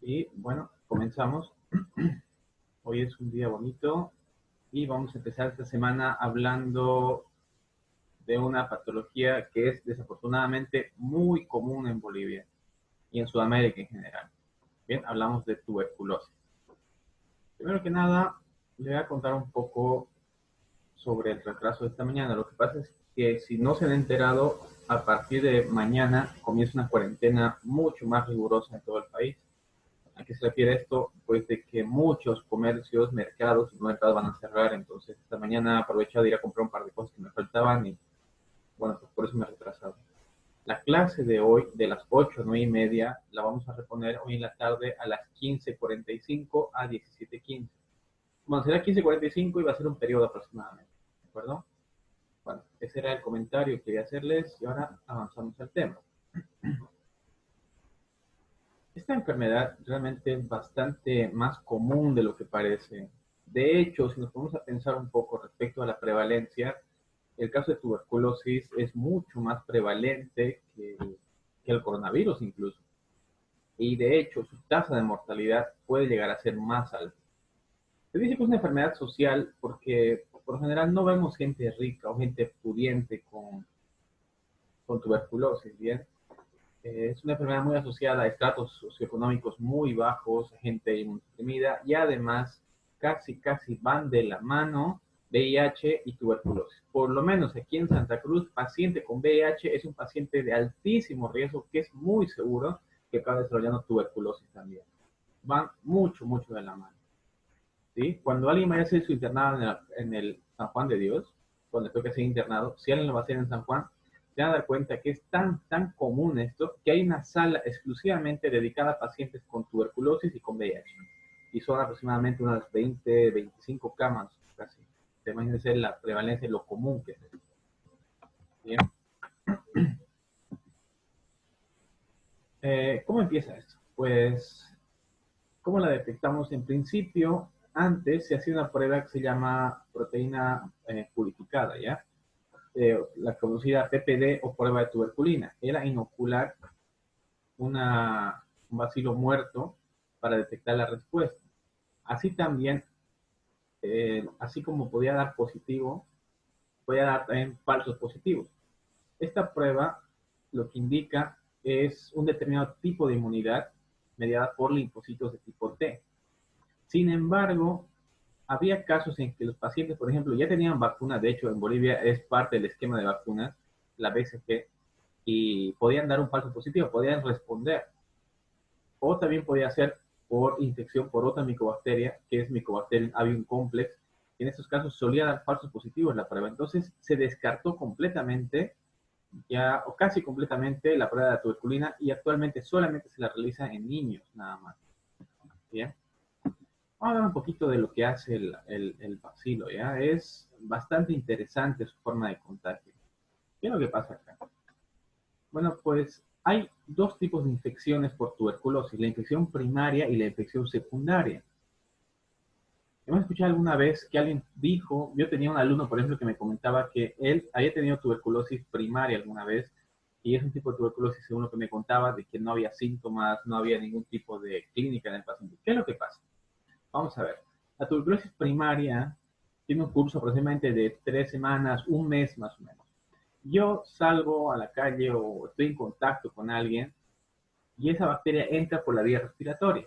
Y bueno, comenzamos. Hoy es un día bonito y vamos a empezar esta semana hablando de una patología que es desafortunadamente muy común en Bolivia y en Sudamérica en general. Bien, hablamos de tuberculosis. Primero que nada, le voy a contar un poco sobre el retraso de esta mañana. Lo que pasa es que si no se han enterado, a partir de mañana comienza una cuarentena mucho más rigurosa en todo el país. ¿A qué se refiere esto? Pues de que muchos comercios, mercados, supermercados van a cerrar, entonces esta mañana he aprovechado de ir a comprar un par de cosas que me faltaban y bueno, pues por eso me he retrasado. La clase de hoy, de las 8 a 9 y media, la vamos a reponer hoy en la tarde a las 15:45 a 17:15. Bueno, será 15:45 y va a ser un periodo aproximadamente, ¿de acuerdo? Bueno, ese era el comentario que quería hacerles y ahora avanzamos al tema. Esta enfermedad realmente es bastante más común de lo que parece. De hecho, si nos ponemos a pensar un poco respecto a la prevalencia, el caso de tuberculosis es mucho más prevalente que el coronavirus incluso. Y de hecho, su tasa de mortalidad puede llegar a ser más alta. Se dice que es una enfermedad social porque por lo general no vemos gente rica o gente pudiente con tuberculosis, ¿bien? Es una enfermedad muy asociada a estratos socioeconómicos muy bajos, gente inmunodeprimida y además casi van de la mano VIH y tuberculosis. Por lo menos aquí en Santa Cruz, paciente con VIH es un paciente de altísimo riesgo que es muy seguro que acabe desarrollando tuberculosis también. Van mucho de la mano. ¿Sí? Cuando alguien vaya a hacer su internado en el San Juan de Dios, cuando toque ser internado, si alguien lo va a hacer en San Juan, se van a dar cuenta que es tan común esto que hay una sala exclusivamente dedicada a pacientes con tuberculosis y con VIH. Y son aproximadamente unas 20, 25 camas casi. Imagínense la prevalencia y lo común que es. Bien. ¿Cómo empieza esto? Pues, ¿cómo la detectamos? En principio, antes se hacía una prueba que se llama proteína purificada, ¿ya? La conocida PPD o prueba de tuberculina. Era inocular un bacilo muerto para detectar la respuesta. Así también, así como podía dar positivo, podía dar también falsos positivos. Esta prueba lo que indica es un determinado tipo de inmunidad mediada por linfocitos de tipo T. Sin embargo, había casos en que los pacientes, por ejemplo, ya tenían vacunas, de hecho en Bolivia es parte del esquema de vacunas, la BCG, y podían dar un falso positivo, podían responder. O también podía ser por infección por otra micobacteria, que es Mycobacterium avium complex. En estos casos solía dar falsos positivos la prueba. Entonces se descartó completamente, ya, o casi completamente, la prueba de la tuberculina y actualmente solamente se la realiza en niños, nada más. Bien. Vamos a hablar un poquito de lo que hace el bacilo, ¿ya? Es bastante interesante su forma de contagio. ¿Qué es lo que pasa acá? Bueno, pues hay dos tipos de infecciones por tuberculosis, la infección primaria y la infección secundaria. Hemos escuchado alguna vez que alguien dijo, yo tenía un alumno, por ejemplo, que me comentaba que él había tenido tuberculosis primaria alguna vez, y es un tipo de tuberculosis, según lo que me contaba, de que no había síntomas, no había ningún tipo de clínica en el paciente. ¿Qué es lo que pasa? Vamos a ver. La tuberculosis primaria tiene un curso aproximadamente de 3 semanas, un mes más o menos. Yo salgo a la calle o estoy en contacto con alguien y esa bacteria entra por la vía respiratoria.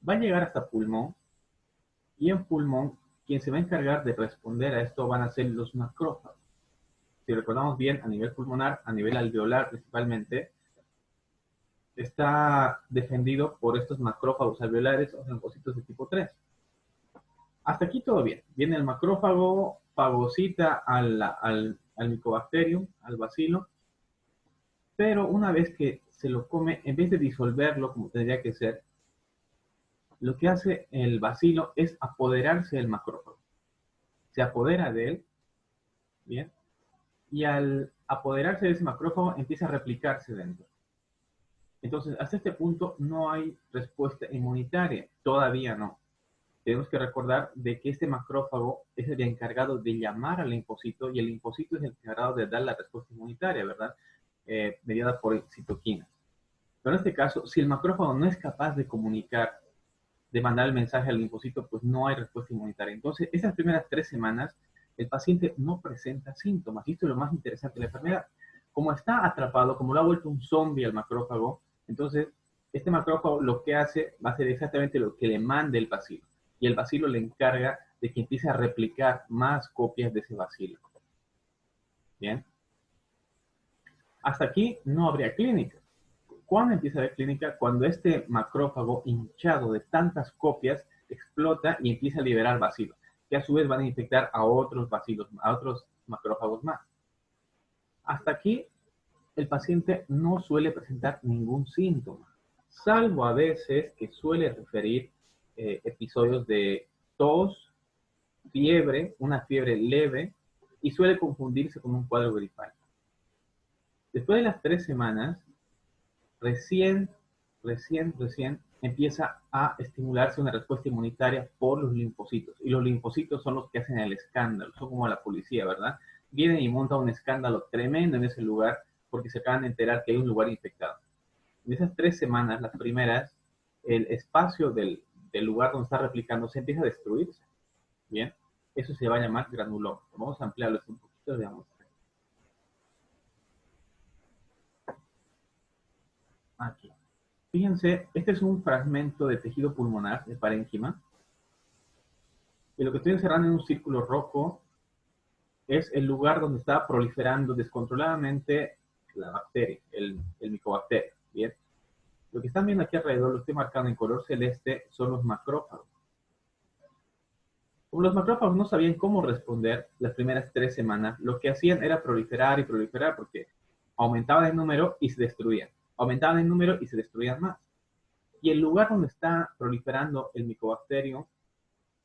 Va a llegar hasta pulmón y en pulmón quien se va a encargar de responder a esto van a ser los macrófagos. Si recordamos bien, a nivel pulmonar, a nivel alveolar principalmente, está defendido por estos macrófagos alveolares o leucocitos de tipo 3. Hasta aquí todo bien. Viene el macrófago, fagocita al Mycobacterium, al bacilo, pero una vez que se lo come, en vez de disolverlo como tendría que ser, lo que hace el bacilo es apoderarse del macrófago. Se apodera de él, ¿bien? Y al apoderarse de ese macrófago empieza a replicarse dentro. Entonces, hasta este punto no hay respuesta inmunitaria, todavía no. Tenemos que recordar de que este macrófago es el encargado de llamar al linfocito y el linfocito es el encargado de dar la respuesta inmunitaria, ¿verdad? Mediada por citoquinas. Pero en este caso, si el macrófago no es capaz de comunicar, de mandar el mensaje al linfocito, pues no hay respuesta inmunitaria. Entonces, esas primeras 3 semanas, el paciente no presenta síntomas. Y esto es lo más interesante de la enfermedad. Como está atrapado, como lo ha vuelto un zombie al macrófago, entonces, este macrófago lo que hace va a ser exactamente lo que le mande el bacilo. Y el bacilo le encarga de que empiece a replicar más copias de ese bacilo. Bien. Hasta aquí no habría clínica. ¿Cuándo empieza a haber clínica? Cuando este macrófago hinchado de tantas copias explota y empieza a liberar bacilos, que a su vez van a infectar a otros bacilos, a otros macrófagos más. Hasta aquí el paciente no suele presentar ningún síntoma, salvo a veces que suele referir episodios de tos, fiebre, una fiebre leve, y suele confundirse con un cuadro gripal. Después de las 3 semanas, recién empieza a estimularse una respuesta inmunitaria por los linfocitos. Y los linfocitos son los que hacen el escándalo, son como la policía, ¿verdad? Vienen y montan un escándalo tremendo en ese lugar porque se acaban de enterar que hay un lugar infectado. En esas 3 semanas, las primeras, el espacio del lugar donde está replicando se empieza a destruirse. Bien, eso se va a llamar granuloma. Vamos a ampliarlo un poquito, veamos. Aquí. Fíjense, este es un fragmento de tejido pulmonar, de parénquima. Y lo que estoy encerrando en un círculo rojo es el lugar donde está proliferando descontroladamente la bacteria, el micobacterio. Bien. Lo que están viendo aquí alrededor, lo estoy marcando en color celeste, son los macrófagos. Como los macrófagos no sabían cómo responder las primeras 3 semanas, lo que hacían era proliferar y proliferar porque aumentaban el número y se destruían. Aumentaban el número y se destruían más. Y el lugar donde está proliferando el micobacterio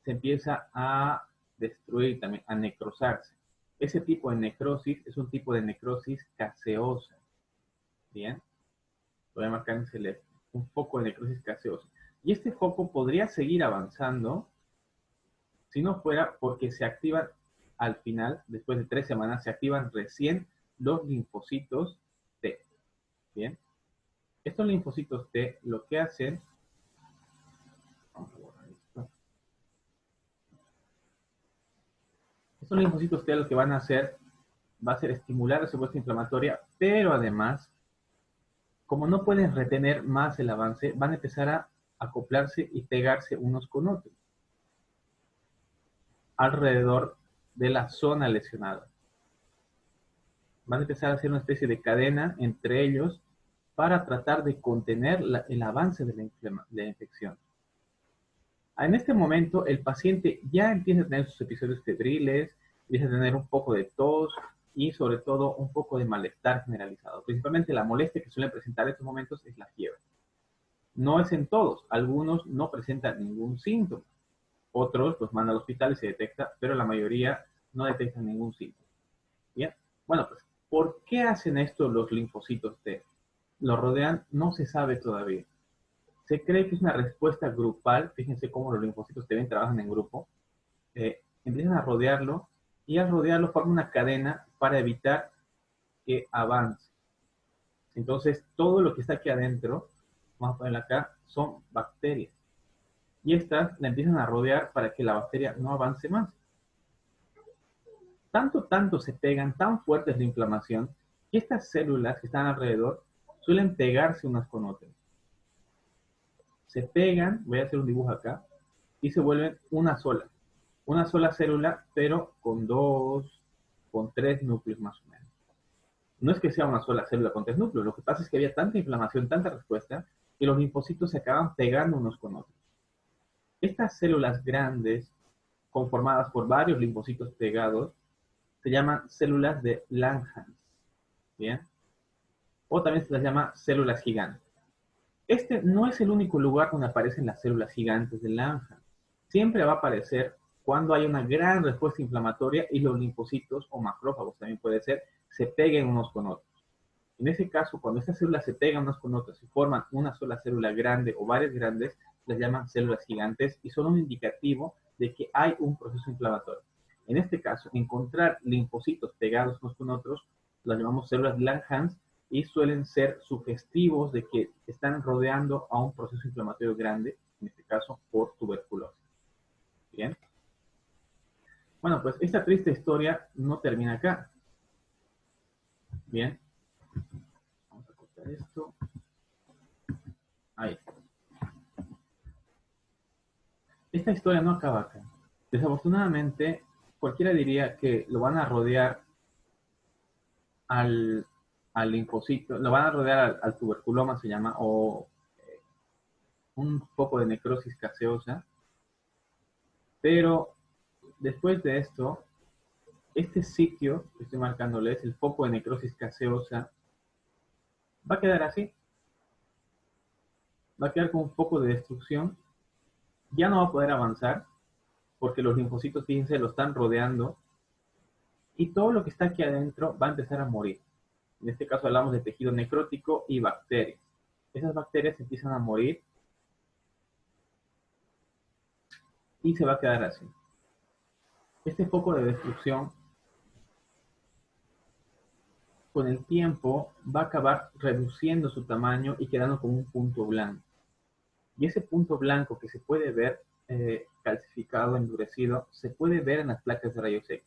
se empieza a destruir también, a necrosarse. Ese tipo de necrosis es un tipo de necrosis caseosa. Bien, lo voy a marcar en celeste. Un foco de necrosis caseosa. Y este foco podría seguir avanzando si no fuera porque se activan al final, después de 3 semanas, se activan recién los linfocitos T. Bien, estos linfocitos T lo que hacen, vamos a borrar esto. Estos linfocitos T lo que van a hacer va a ser estimular la respuesta inflamatoria, pero además, como no pueden retener más el avance, van a empezar a acoplarse y pegarse unos con otros alrededor de la zona lesionada. Van a empezar a hacer una especie de cadena entre ellos para tratar de contener el avance de la infección. En este momento, el paciente ya empieza a tener sus episodios febriles, empieza a tener un poco de tos y sobre todo un poco de malestar generalizado. Principalmente la molestia que suelen presentar en estos momentos es la fiebre. No es en todos, algunos no presentan ningún síntoma. Otros los mandan al hospital y se detecta, pero la mayoría no detectan ningún síntoma. ¿Bien? Bueno, pues, ¿por qué hacen esto los linfocitos T? Lo rodean, no se sabe todavía. Se cree que es una respuesta grupal. Fíjense cómo los linfocitos T trabajan en grupo. Empiezan a rodearlo y al rodearlo forman una cadena para evitar que avance. Entonces, todo lo que está aquí adentro, vamos a ponerlo acá, son bacterias. Y estas la empiezan a rodear para que la bacteria no avance más. Tanto se pegan, tan fuerte es la inflamación, que estas células que están alrededor suelen pegarse unas con otras. Se pegan, voy a hacer un dibujo acá, y se vuelven una sola célula, pero con 3 núcleos más o menos. No es que sea una sola célula con 3 núcleos, lo que pasa es que había tanta inflamación, tanta respuesta, que los linfocitos se acaban pegando unos con otros. Estas células grandes, conformadas por varios linfocitos pegados, se llaman células de Langhans, ¿bien? O también se las llama células gigantes. Este no es el único lugar donde aparecen las células gigantes de Langhans. Siempre va a aparecer cuando hay una gran respuesta inflamatoria y los linfocitos o macrófagos también puede ser, se peguen unos con otros. En ese caso, cuando estas células se pegan unas con otras y forman una sola célula grande o varias grandes, las llaman células gigantes y son un indicativo de que hay un proceso inflamatorio. En este caso, encontrar linfocitos pegados unos con otros, las llamamos células Langhans, y suelen ser sugestivos de que están rodeando a un proceso inflamatorio grande, en este caso por tuberculosis. Bien. Bueno, pues esta triste historia no termina acá. Bien. Vamos a cortar esto. Ahí. Esta historia no acaba acá. Desafortunadamente, cualquiera diría que lo van a rodear al linfocito, lo van a rodear al tuberculoma, se llama, o un poco de necrosis gaseosa, pero después de esto, este sitio que estoy marcándoles, el foco de necrosis gaseosa, va a quedar así, va a quedar con un foco de destrucción, ya no va a poder avanzar, porque los linfocitos, fíjense, lo están rodeando, y todo lo que está aquí adentro va a empezar a morir. En este caso hablamos de tejido necrótico y bacterias. Esas bacterias empiezan a morir y se va a quedar así. Este foco de destrucción, con el tiempo, va a acabar reduciendo su tamaño y quedando como un punto blanco. Y ese punto blanco que se puede ver calcificado, endurecido, se puede ver en las placas de rayos X.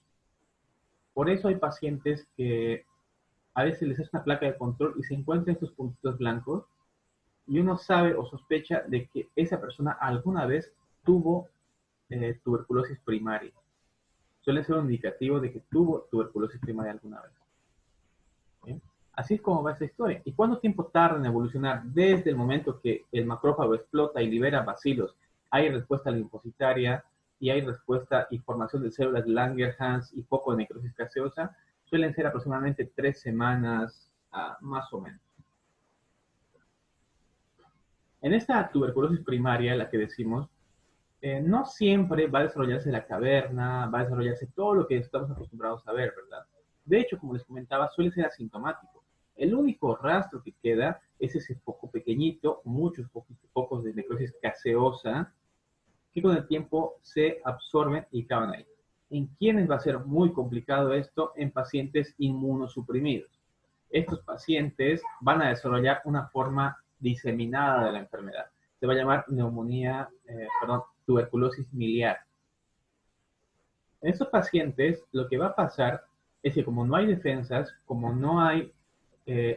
Por eso hay pacientes que a veces les hace una placa de control y se encuentran estos puntitos blancos y uno sabe o sospecha de que esa persona alguna vez tuvo tuberculosis primaria. Suele ser un indicativo de que tuvo tuberculosis primaria alguna vez. ¿Bien? Así es como va esta historia. ¿Y cuánto tiempo tarda en evolucionar? Desde el momento que el macrófago explota y libera bacilos, hay respuesta linfocitaria y hay respuesta y formación de células Langerhans y foco de necrosis gaseosa, suelen ser aproximadamente 3 semanas más o menos. En esta tuberculosis primaria, la que decimos, no siempre va a desarrollarse la caverna, va a desarrollarse todo lo que estamos acostumbrados a ver, ¿verdad? De hecho, como les comentaba, suele ser asintomático. El único rastro que queda es ese foco pequeñito, muchos focos de necrosis gaseosa, que con el tiempo se absorben y acaban ahí. ¿En quiénes va a ser muy complicado esto? En pacientes inmunosuprimidos. Estos pacientes van a desarrollar una forma diseminada de la enfermedad. Se va a llamar tuberculosis miliar. En estos pacientes, lo que va a pasar es que como no hay defensas, como no hay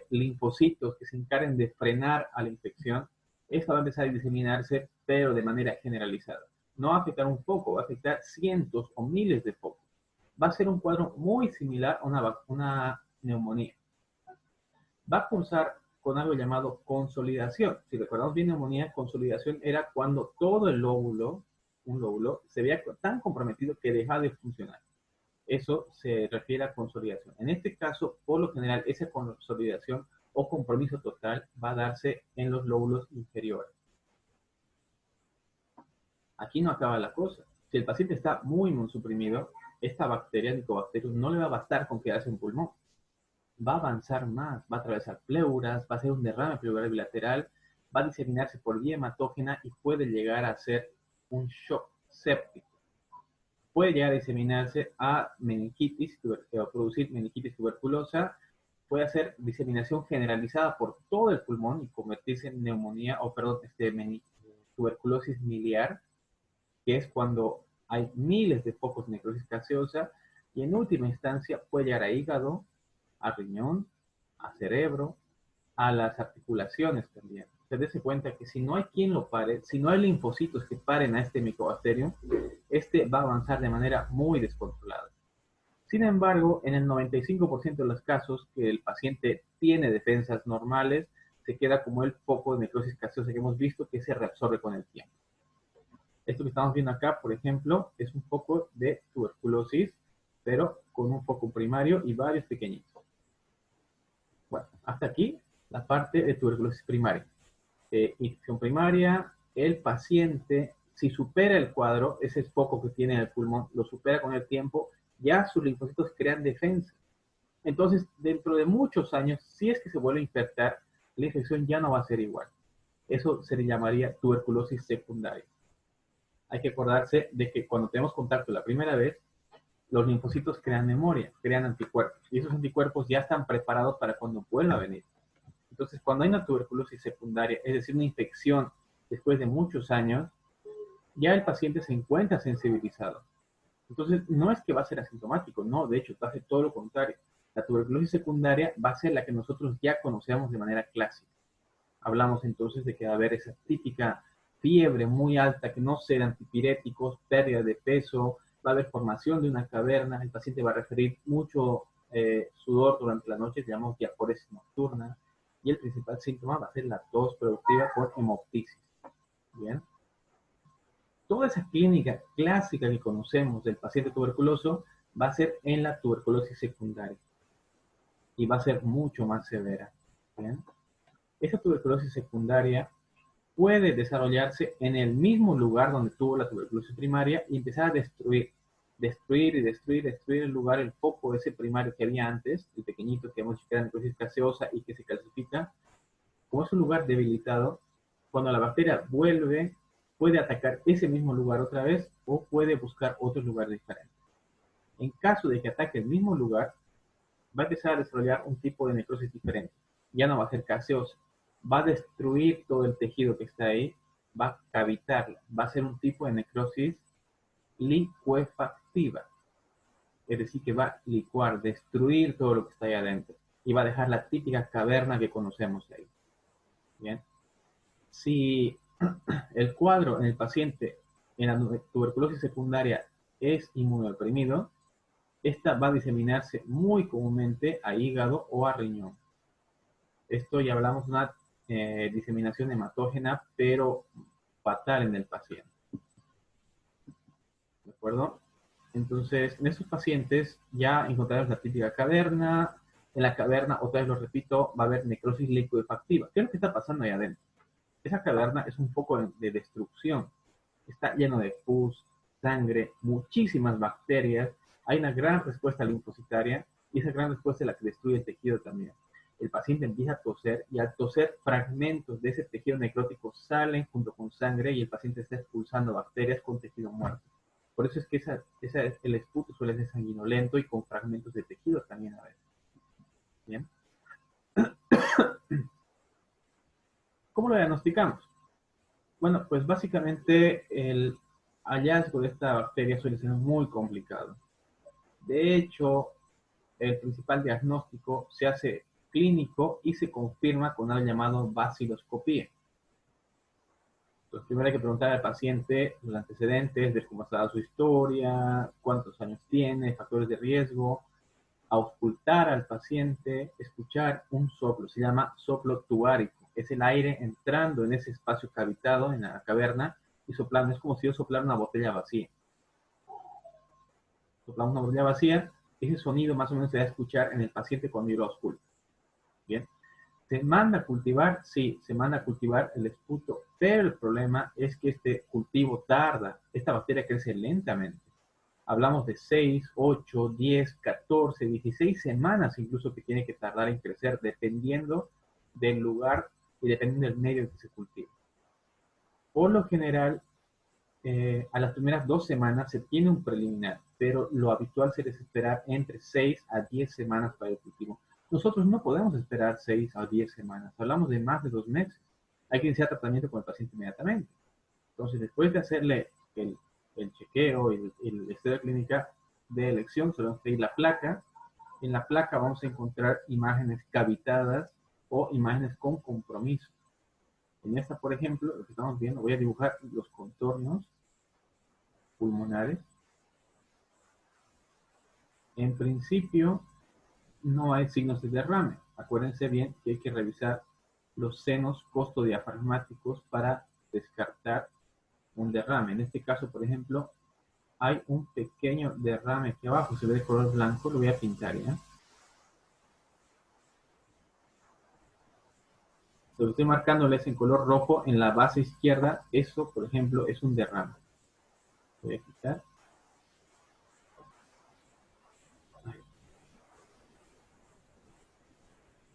linfocitos que se encarguen de frenar a la infección, esto va a empezar a diseminarse, pero de manera generalizada. No va a afectar un foco, va a afectar cientos o miles de focos. Va a ser un cuadro muy similar a una neumonía. Va a cursar con algo llamado consolidación. Si recordamos bien neumonía, consolidación era cuando todo el lóbulo, un lóbulo, se veía tan comprometido que dejaba de funcionar. Eso se refiere a consolidación. En este caso, por lo general, esa consolidación o compromiso total va a darse en los lóbulos inferiores. Aquí no acaba la cosa. Si el paciente está muy inmunosuprimido, esta bacteria, Mycobacterium, no le va a bastar con quedarse en pulmón. Va a avanzar más, va a atravesar pleuras, va a hacer un derrame pleural bilateral, va a diseminarse por vía hematógena y puede llegar a ser un shock séptico. Puede llegar a diseminarse a meningitis, que va a producir meningitis tuberculosa, puede hacer diseminación generalizada por todo el pulmón y convertirse en neumonía, tuberculosis miliar, que es cuando hay miles de focos de necrosis gaseosa, y en última instancia puede llegar a hígado, a riñón, a cerebro, a las articulaciones también. Se dese cuenta que si no hay quien lo pare, si no hay linfocitos que paren a este micobacterio, este va a avanzar de manera muy descontrolada. Sin embargo, en el 95% de los casos que el paciente tiene defensas normales, se queda como el foco de necrosis gaseosa que hemos visto que se reabsorbe con el tiempo. Esto que estamos viendo acá, por ejemplo, es un foco de tuberculosis, pero con un foco primario y varios pequeñitos. Bueno, hasta aquí la parte de tuberculosis primaria. Infección primaria, el paciente, si supera el cuadro, ese foco que tiene en el pulmón, lo supera con el tiempo, ya sus linfocitos crean defensa. Entonces, dentro de muchos años, si es que se vuelve a infectar, la infección ya no va a ser igual. Eso se le llamaría tuberculosis secundaria. Hay que acordarse de que cuando tenemos contacto la primera vez, los linfocitos crean memoria, crean anticuerpos, y esos anticuerpos ya están preparados para cuando vuelva a venir. Entonces, cuando hay una tuberculosis secundaria, es decir, una infección después de muchos años, ya el paciente se encuentra sensibilizado. Entonces, no es que va a ser asintomático, no, de hecho, va a ser todo lo contrario. La tuberculosis secundaria va a ser la que nosotros ya conocemos de manera clásica. Hablamos entonces de que va a haber esa típica fiebre muy alta, que no serán antipiréticos, pérdida de peso, va a haber formación de una caverna, el paciente va a referir mucho sudor durante la noche, llamamos diaforesis nocturna, y el principal síntoma va a ser la tos productiva por hemoptisis. Bien. Toda esa clínica clásica que conocemos del paciente tuberculoso va a ser en la tuberculosis secundaria y va a ser mucho más severa. ¿Bien? Esa tuberculosis secundaria puede desarrollarse en el mismo lugar donde tuvo la tuberculosis primaria y empezar a destruir el lugar, el foco ese primario que había antes, el pequeñito que hemos dicho que era necrosis gaseosa y que se calcifica. Como es un lugar debilitado, cuando la bacteria vuelve, puede atacar ese mismo lugar otra vez o puede buscar otro lugar diferente. En caso de que ataque el mismo lugar, va a empezar a desarrollar un tipo de necrosis diferente. Ya no va a ser gaseosa, va a destruir todo el tejido que está ahí, va a cavitarla, va a ser un tipo de necrosis licuefactiva. Es decir, que va a licuar, destruir todo lo que está ahí adentro y va a dejar la típica caverna que conocemos ahí. Bien. Si el cuadro en el paciente en la tuberculosis secundaria es inmunodeprimido, esta va a diseminarse muy comúnmente a hígado o a riñón. Esto ya hablamos de una diseminación hematógena, pero fatal en el paciente. ¿De acuerdo? Entonces, en estos pacientes ya encontramos la típica caverna. En la caverna, otra vez lo repito, va a haber necrosis licuefactiva. ¿Qué es lo que está pasando ahí adentro? Esa caverna es un foco de destrucción. Está lleno de pus, sangre, muchísimas bacterias. Hay una gran respuesta linfocitaria y esa gran respuesta es la que destruye el tejido también. El paciente empieza a toser y al toser fragmentos de ese tejido necrótico salen junto con sangre y el paciente está expulsando bacterias con tejido muerto. Por eso es que el esputo suele ser sanguinolento y con fragmentos de tejido también a veces. Bien. ¿Cómo lo diagnosticamos? Bueno, pues básicamente el hallazgo de esta bacteria suele ser muy complicado. De hecho, el principal diagnóstico se hace clínico y se confirma con algo llamado baciloscopía. Entonces, primero hay que preguntar al paciente los antecedentes, ver cómo ha estado su historia, cuántos años tiene, factores de riesgo, auscultar al paciente, escuchar un soplo, se llama soplo tubárico. Es el aire entrando en ese espacio cavitado, en la caverna, y soplando. Es como si yo soplara una botella vacía. Soplamos una botella vacía, ese sonido más o menos se va a escuchar en el paciente cuando yo lo ausculto. Bien. ¿Se manda a cultivar? Sí, se manda a cultivar el esputo, pero el problema es que este cultivo tarda. Esta bacteria crece lentamente. Hablamos de 6, 8, 10, 14, 16 semanas incluso que tiene que tardar en crecer dependiendo del lugar y dependiendo del medio en que se cultiva. Por lo general, a las primeras 2 semanas se tiene un preliminar, pero lo habitual sería esperar entre 6 a 10 semanas para el cultivo. Nosotros no podemos esperar 6 a 10 semanas, hablamos de más de 2 meses. Hay que iniciar tratamiento con el paciente inmediatamente. Entonces, después de hacerle el chequeo y la historia clínica de elección, se va a pedir la placa. En la placa vamos a encontrar imágenes cavitadas o imágenes con compromiso. En esta, por ejemplo, lo que estamos viendo, voy a dibujar los contornos pulmonares. En principio, no hay signos de derrame. Acuérdense bien que hay que revisar los senos costodiafragmáticos para descartar un derrame. En este caso, por ejemplo, hay un pequeño derrame aquí abajo, se ve de color blanco, lo voy a pintar ya. Lo que estoy marcándoles en color rojo en la base izquierda, eso, por ejemplo, es un derrame. Voy a quitar.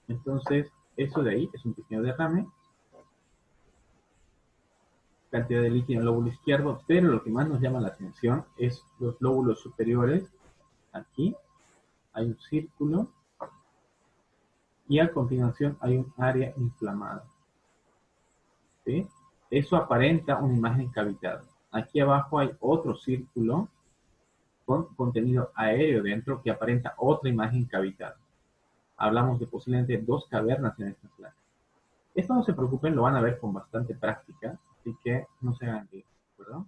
Entonces, eso de ahí es un pequeño derrame. Cantidad de líquido en el lóbulo izquierdo, pero lo que más nos llama la atención es los lóbulos superiores. Aquí hay un círculo y a continuación hay un área inflamada. ¿Sí? Eso aparenta una imagen cavitada. Aquí abajo hay otro círculo con contenido aéreo dentro que aparenta otra imagen cavitada. Hablamos de posiblemente dos cavernas en esta placa. Esto no se preocupen, lo van a ver con bastante práctica, así que no se hagan líos, ¿verdad?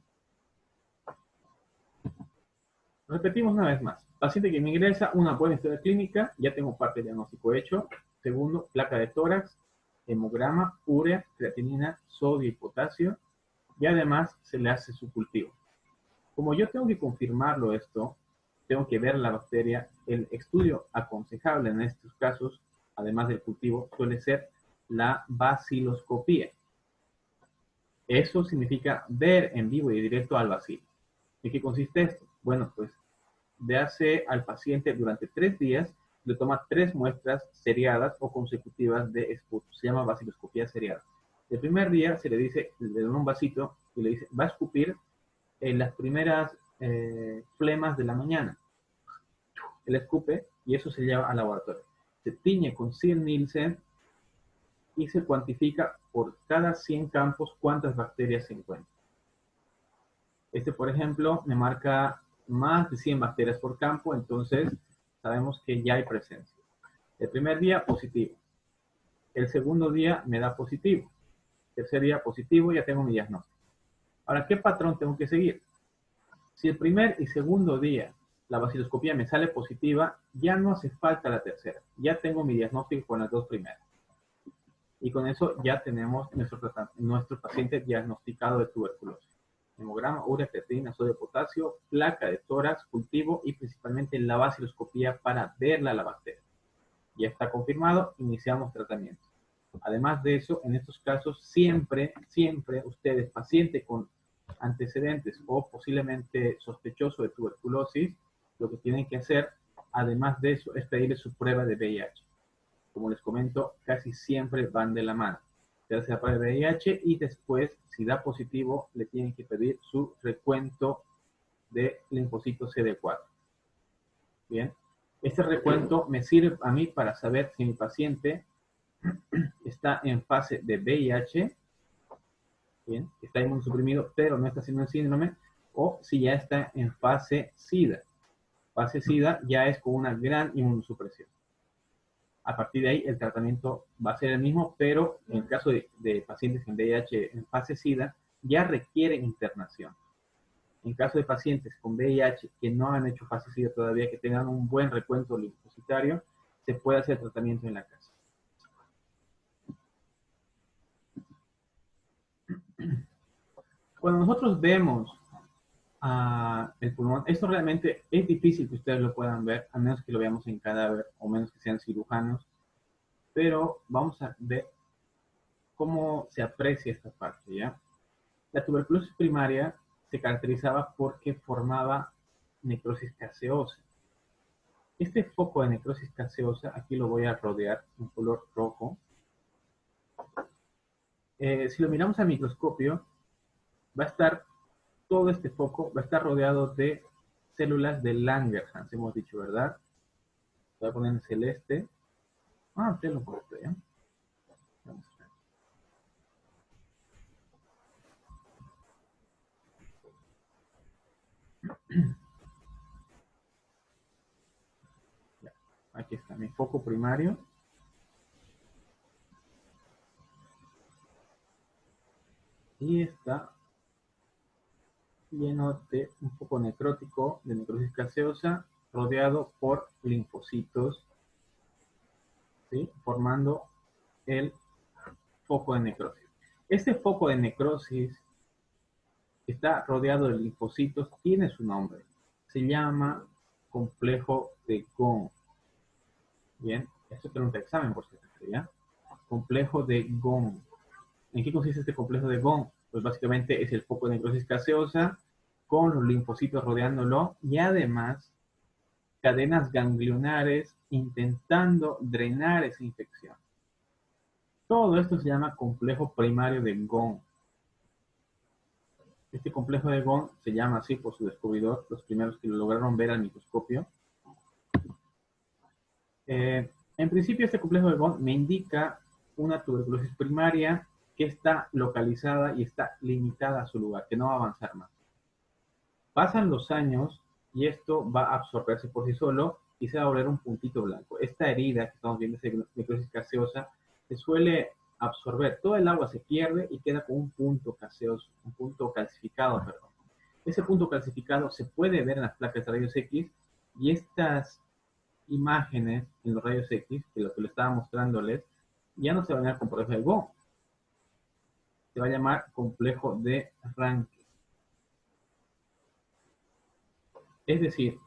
Repetimos una vez más. Paciente que me ingresa, una buena historia clínica, ya tengo parte del diagnóstico hecho. Segundo, placa de tórax, hemograma, urea, creatinina, sodio y potasio, y además se le hace su cultivo. Como yo tengo que confirmarlo esto, tengo que ver la bacteria. El estudio aconsejable en estos casos, además del cultivo, suele ser la baciloscopía. Eso significa ver en vivo y directo al bacilo. ¿En qué consiste esto? Bueno, pues véase al paciente durante 3 días, le toma 3 muestras seriadas o consecutivas de esputo. Se llama baciloscopía seriada. El primer día se le dice, le dan un vasito y le dice, va a escupir en las primeras flemas de la mañana. Él escupe y eso se lleva al laboratorio. Se tiñe con 100 Nielsen y se cuantifica por cada 100 campos cuántas bacterias se encuentran. Este, por ejemplo, me marca más de 100 bacterias por campo, entonces sabemos que ya hay presencia. El primer día, positivo. El segundo día me da positivo. El tercer día, positivo, ya tengo mi diagnóstico. Ahora, ¿qué patrón tengo que seguir? Si el primer y segundo día la baciloscopía me sale positiva, ya no hace falta la tercera. Ya tengo mi diagnóstico con las 2 primeras. Y con eso ya tenemos nuestro paciente diagnosticado de tuberculosis. Hemograma, urea, creatinina, sodio, potasio, placa de tórax, cultivo y principalmente la baciloscopía para verla a la bacteria. Ya está confirmado, iniciamos tratamiento. Además de eso, en estos casos, siempre ustedes, paciente con antecedentes o posiblemente sospechoso de tuberculosis, lo que tienen que hacer, además de eso, es pedirle su prueba de VIH. Como les comento, casi siempre van de la mano. Se hace la prueba de VIH y después, si da positivo, le tienen que pedir su recuento de linfocitos CD4. Bien, este recuento me sirve a mí para saber si mi paciente está en fase de VIH, bien, está inmunosuprimido, pero no está haciendo el síndrome, o si ya está en fase SIDA. Fase SIDA ya es con una gran inmunosupresión. A partir de ahí, el tratamiento va a ser el mismo, pero en el caso de pacientes con VIH en fase SIDA, ya requieren internación. En caso de pacientes con VIH que no han hecho fase SIDA todavía, que tengan un buen recuento linfocitario, se puede hacer tratamiento en la casa. Cuando nosotros vemos el pulmón, esto realmente es difícil que ustedes lo puedan ver, a menos que lo veamos en cadáver, o menos que sean cirujanos, pero vamos a ver cómo se aprecia esta parte, ¿ya? La tuberculosis primaria se caracterizaba porque formaba necrosis gaseosa. Este foco de necrosis gaseosa, aquí lo voy a rodear en color rojo. Si lo miramos al microscopio, va a estar todo este foco, va a estar rodeado de células de Langerhans, hemos dicho, ¿verdad? Voy a poner en celeste. Tenlo por esto, ¿ya? Vamos a ver. Ya, aquí está mi foco primario. Y está lleno de un foco necrótico de necrosis gaseosa, rodeado por linfocitos, ¿sí? Formando el foco de necrosis. Este foco de necrosis está rodeado de linfocitos, tiene su nombre. Se llama complejo de Ghon. Bien, esto es pregunta de examen, por cierto, ¿ya? Complejo de Ghon. ¿En qué consiste este complejo de Ghon? Pues básicamente es el foco de necrosis gaseosa con los linfocitos rodeándolo y además cadenas ganglionares intentando drenar esa infección. Todo esto se llama complejo primario de Ghon. Este complejo de Ghon se llama así por su descubridor, los primeros que lo lograron ver al microscopio. En principio, este complejo de Bond me indica una tuberculosis primaria que está localizada y está limitada a su lugar, que no va a avanzar más. Pasan los años y esto va a absorberse por sí solo y se va a volver un puntito blanco. Esta herida que estamos viendo, esta necrosis gaseosa, se suele absorber. Todo el agua se pierde y queda con un punto gaseoso, un punto calcificado, perdón. Ese punto calcificado se puede ver en las placas de rayos X y estas imágenes en los rayos X, que lo que le estaba mostrándoles, ya no se va a llamar complejo de Bond, se va a llamar complejo de Ranke. Es decir,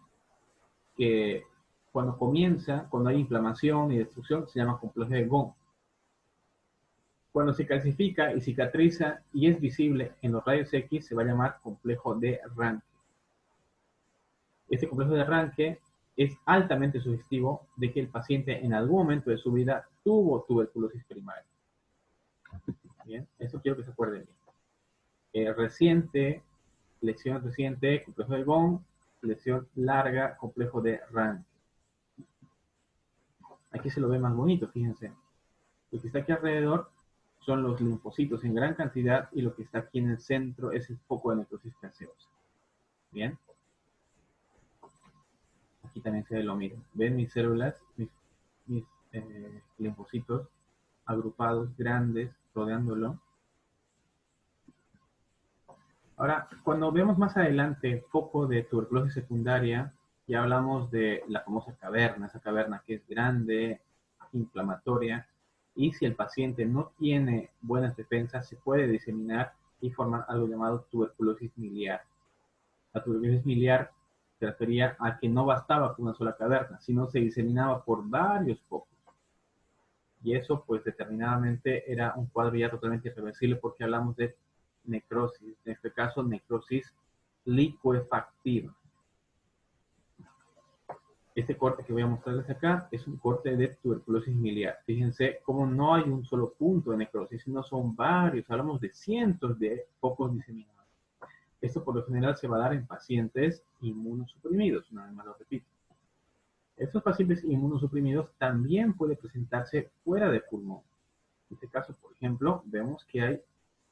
que cuando comienza, cuando hay inflamación y destrucción, se llama complejo de Bond. Cuando se calcifica y cicatriza y es visible en los rayos X, se va a llamar complejo de Ranke. Este complejo de Ranke es altamente sugestivo de que el paciente en algún momento de su vida tuvo tuberculosis primaria. Bien, eso quiero que se acuerden bien. Lesión reciente, complejo de Bond, lesión larga, complejo de Ranke. Aquí se lo ve más bonito, fíjense. Lo que está aquí alrededor son los linfocitos en gran cantidad y lo que está aquí en el centro es el foco de necrosis gaseosa. Bien. Aquí también se ve lo mismo. Ven mis células, mis linfocitos agrupados, grandes, rodeándolo. Ahora, cuando vemos más adelante foco de tuberculosis secundaria, ya hablamos de la famosa caverna, esa caverna que es grande, inflamatoria, y si el paciente no tiene buenas defensas, se puede diseminar y formar algo llamado tuberculosis miliar. La tuberculosis miliar se refería a que no bastaba con una sola caverna, sino se diseminaba por varios focos. Y eso, pues, determinadamente era un cuadro ya totalmente irreversible porque hablamos de necrosis, en este caso, necrosis licuefactiva. Este corte que voy a mostrarles acá es un corte de tuberculosis miliar. Fíjense cómo no hay un solo punto de necrosis, sino son varios, hablamos de cientos de focos diseminados. Esto por lo general se va a dar en pacientes inmunosuprimidos, una vez más lo repito. Estos pacientes inmunosuprimidos también pueden presentarse fuera del pulmón. En este caso, por ejemplo, vemos que hay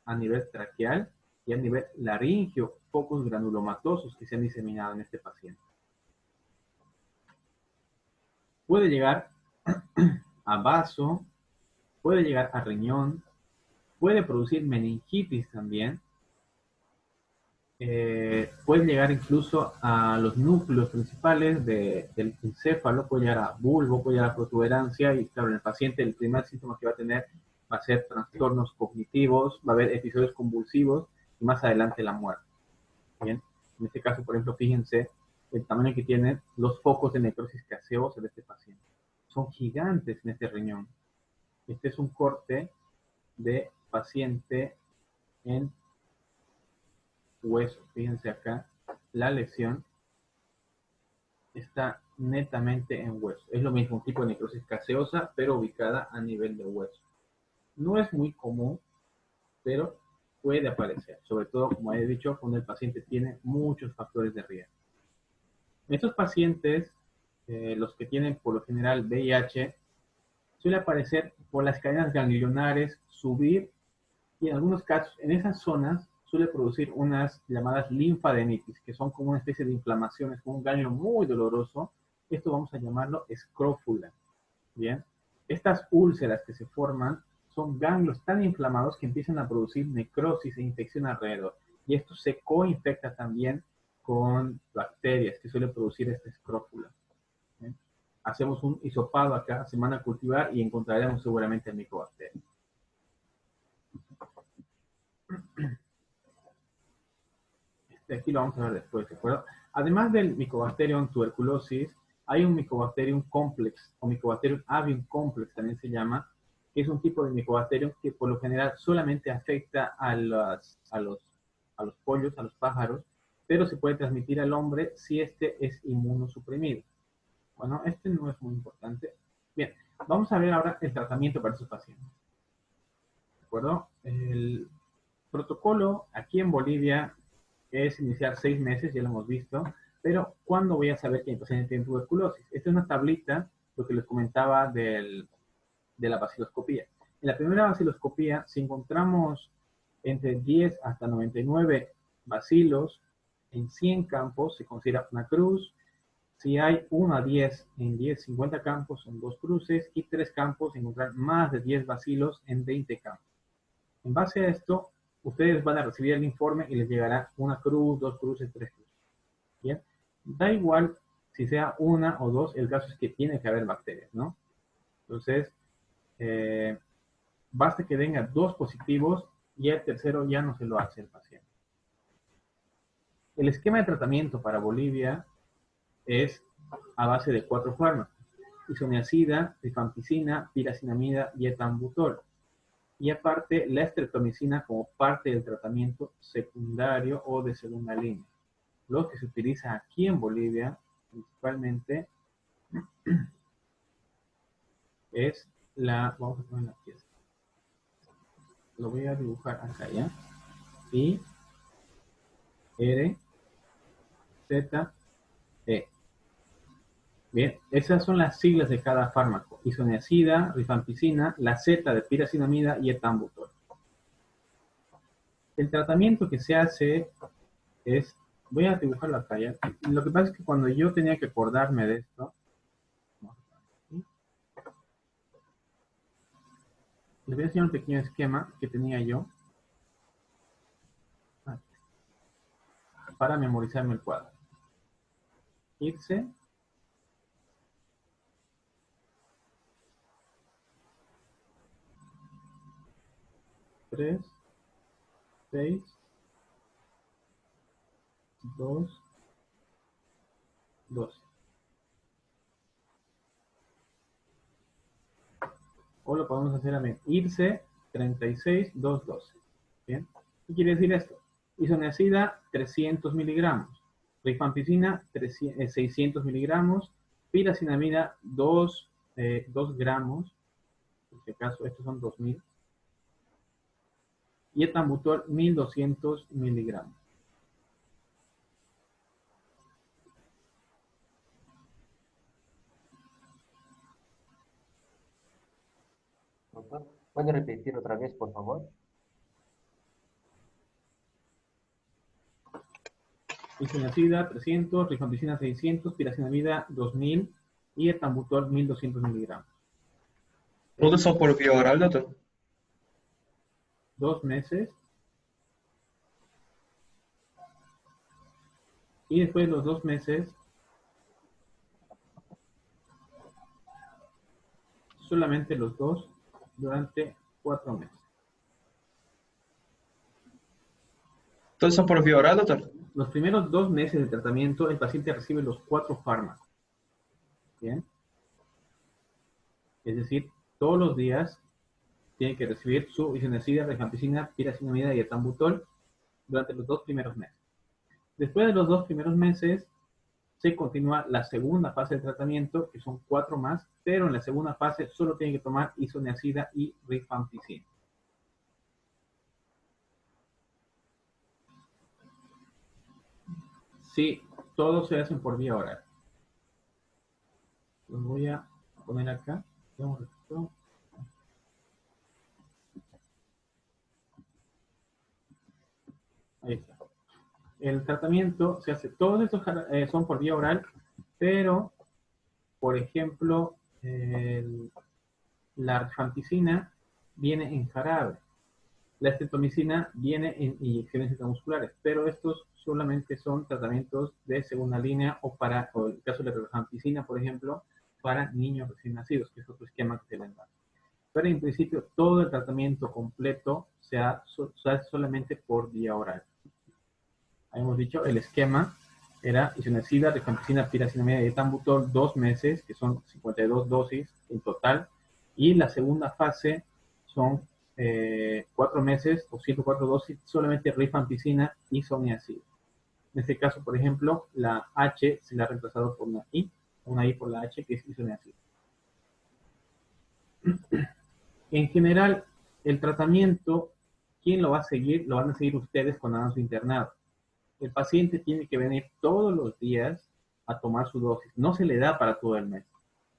a nivel traqueal y a nivel laringio focos granulomatosos que se han diseminado en este paciente. Puede llegar a vaso, puede llegar a riñón, puede producir meningitis también, puede llegar incluso a los núcleos principales del encéfalo, puede llegar a bulbo, puede llegar a protuberancia y claro, en el paciente el primer síntoma que va a tener va a ser trastornos cognitivos, va a haber episodios convulsivos y más adelante la muerte. Bien, en este caso, por ejemplo, fíjense el tamaño que tienen los focos de necrosis gaseosa de este paciente. Son gigantes en este riñón. Este es un corte de paciente en hueso. Fíjense acá, la lesión está netamente en hueso. Es lo mismo, un tipo de necrosis gaseosa, pero ubicada a nivel de hueso. No es muy común, pero puede aparecer, sobre todo, como he dicho, cuando el paciente tiene muchos factores de riesgo. En estos pacientes, los que tienen por lo general VIH, suele aparecer por las cadenas ganglionares, subir, y en algunos casos, en esas zonas, suele producir unas llamadas linfadenitis, que son como una especie de inflamaciones, como un ganglio muy doloroso. Esto vamos a llamarlo escrófula. Bien, estas úlceras que se forman son ganglios tan inflamados que empiezan a producir necrosis e infección alrededor. Y esto se coinfecta también con bacterias que suele producir esta escrófula. ¿Bien? Hacemos un hisopado acá, semana a cultivar, y encontraremos seguramente el micobacterio. Aquí lo vamos a ver después, ¿de acuerdo? Además del Mycobacterium tuberculosis, hay un Mycobacterium complex, o Mycobacterium avium complex también se llama, que es un tipo de Mycobacterium que por lo general solamente afecta a los pollos, a los pájaros, pero se puede transmitir al hombre si este es inmunosuprimido. Bueno, este no es muy importante. Bien, vamos a ver ahora el tratamiento para esos pacientes. ¿De acuerdo? El protocolo aquí en Bolivia es iniciar 6 meses, ya lo hemos visto, pero ¿cuándo voy a saber que mi paciente tiene tuberculosis? Esta es una tablita lo que les comentaba de la baciloscopía. En la primera baciloscopía, si encontramos entre 10 hasta 99 bacilos en 100 campos, se considera una cruz. Si hay 1 a 10 en 10, 50 campos, son 2 cruces, y 3 campos, encontrar más de 10 bacilos en 20 campos. En base a esto, ustedes van a recibir el informe y les llegará una cruz, 2 cruces, 3 cruces. ¿Bien? Da igual si sea 1 o 2, el caso es que tiene que haber bacterias, ¿no? Entonces, basta que venga 2 positivos y el tercero ya no se lo hace el paciente. El esquema de tratamiento para Bolivia es a base de 4 fármacos: isoniazida, rifampicina, piracinamida y etambutol. Y aparte, la estreptomicina como parte del tratamiento secundario o de segunda línea. Lo que se utiliza aquí en Bolivia, principalmente, es vamos a poner la pieza. Lo voy a dibujar acá, ¿ya? I, R, Z, E. Bien, esas son las siglas de cada fármaco: isoniazida, rifampicina, la Z de piracinamida y etambutol. El tratamiento que se hace es, voy a dibujar la talla. Lo que pasa es que cuando yo tenía que acordarme de esto, les voy a enseñar un pequeño esquema que tenía yo para memorizarme el cuadro. Irse, tres, 6, 2, 12. O lo podemos hacer a irse 36, 2, 12. ¿Bien? ¿Qué quiere decir esto? Isoniazida, 300 miligramos. Rifampicina, 600 miligramos. Piracinamida, 2 gramos. En este caso, estos son 2000. Y etambutol, 1200 miligramos. Doctor, ¿puede repetir otra vez, por favor? Isoniazida 300, rifampicina 600, piracinamida 2000 y etambutol 1200 miligramos. ¿Todos son por vía oral, doctor? 2 meses. Y después de los 2 meses, solamente los 2 durante 4 meses. ¿Todos son por vía oral, doctor? Los primeros 2 meses de tratamiento, el paciente recibe los 4 fármacos. ¿Bien? Es decir, todos los días tiene que recibir su isoniazida, rifampicina, piracinamida y etambutol durante los 2 primeros meses. Después de los 2 primeros meses, se continúa la segunda fase de tratamiento, que son 4 más, pero en la segunda fase solo tiene que tomar isoniazida y rifampicina. Sí, todos se hacen por vía oral. Los voy a poner acá. Ahí está. El tratamiento se hace, todos estos son por vía oral, pero, por ejemplo, la rifampicina viene en jarabe. La estreptomicina viene en inyecciones intramusculares, pero estos solamente son tratamientos de segunda línea o el caso de la rifampicina, por ejemplo, para niños recién nacidos, que es otro esquema que se les da. Pero en principio todo el tratamiento completo se hace solamente por vía oral. Habíamos dicho, el esquema era isoniazida, rifampicina, piracinamida y etambutol, 2 meses, que son 52 dosis en total, y la segunda fase son 4 meses o 104 dosis, solamente rifampicina y isoniazida. En este caso, por ejemplo, la H se la ha reemplazado por una I por la H, que es isoniazida. En general, el tratamiento, ¿quién lo va a seguir? Lo van a seguir ustedes cuando hagan su internado. El paciente tiene que venir todos los días a tomar su dosis. No se le da para todo el mes.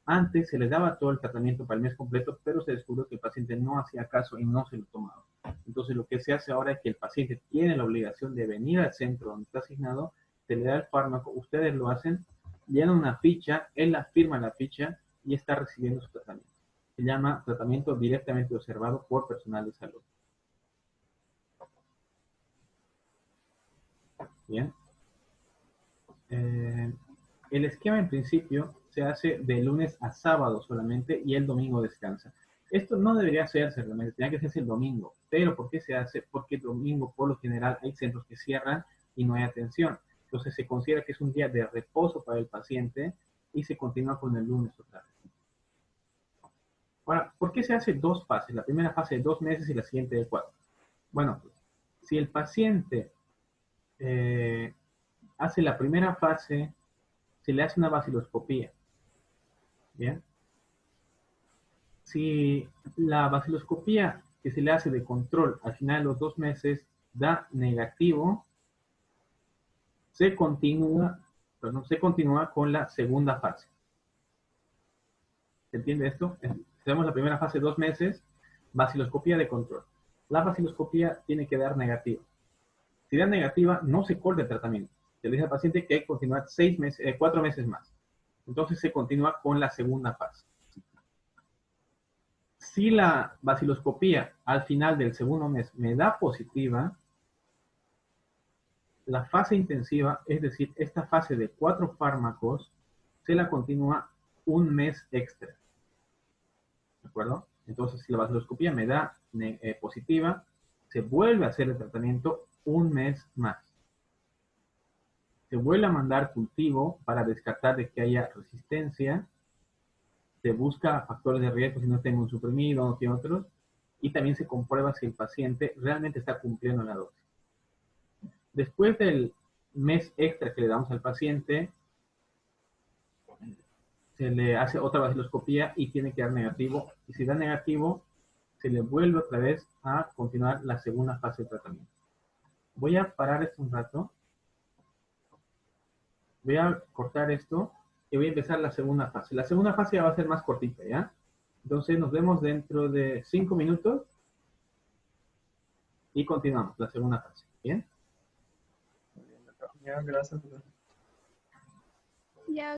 Antes se le daba todo el tratamiento para el mes completo, pero se descubrió que el paciente no hacía caso y no se lo tomaba. Entonces lo que se hace ahora es que el paciente tiene la obligación de venir al centro donde está asignado, se le da el fármaco, ustedes lo hacen, llenan una ficha, él la firma la ficha y está recibiendo su tratamiento. Se llama tratamiento directamente observado por personal de salud. Bien. El esquema en principio se hace de lunes a sábado solamente y el domingo descansa. Esto no debería hacerse realmente, tenía que hacerse el domingo. Pero ¿por qué se hace? Porque el domingo por lo general hay centros que cierran y no hay atención. Entonces se considera que es un día de reposo para el paciente y se continúa con el lunes otra vez. Ahora, ¿por qué se hace dos fases? La primera fase de 2 meses y la siguiente de 4. Bueno, pues, si el paciente hace la primera fase, se le hace una vaciloscopía. ¿Bien? Si la vaciloscopía que se le hace de control al final de los 2 meses da negativo, se continúa con la segunda fase. ¿Se entiende esto? Tenemos la primera fase 2 meses, vaciloscopía de control. La vaciloscopía tiene que dar negativa. Si da negativa, no se corta el tratamiento. Se le dice al paciente que hay que continuar 4 meses más. Entonces se continúa con la segunda fase. Si la vaciloscopía al final del segundo mes me da positiva, la fase intensiva, es decir, esta fase de 4 fármacos, se la continúa 1 mes extra. ¿De acuerdo? Entonces, si la vaciloscopía me da positiva, se vuelve a hacer el tratamiento 1 mes más. Se vuelve a mandar cultivo para descartar de que haya resistencia. Se busca factores de riesgo si no está inmunosuprimido o tiene otros. Y también se comprueba si el paciente realmente está cumpliendo la dosis. Después del mes extra que le damos al paciente, se le hace otra vaciloscopía y tiene que dar negativo. Y si da negativo, se le vuelve otra vez a continuar la segunda fase de tratamiento. Voy a parar esto un rato. Voy a cortar esto y voy a empezar la segunda fase. La segunda fase ya va a ser más cortita, ¿ya? Entonces nos vemos dentro de 5 minutos y continuamos la segunda fase. ¿Bien? Ya, gracias, doctor. Ya.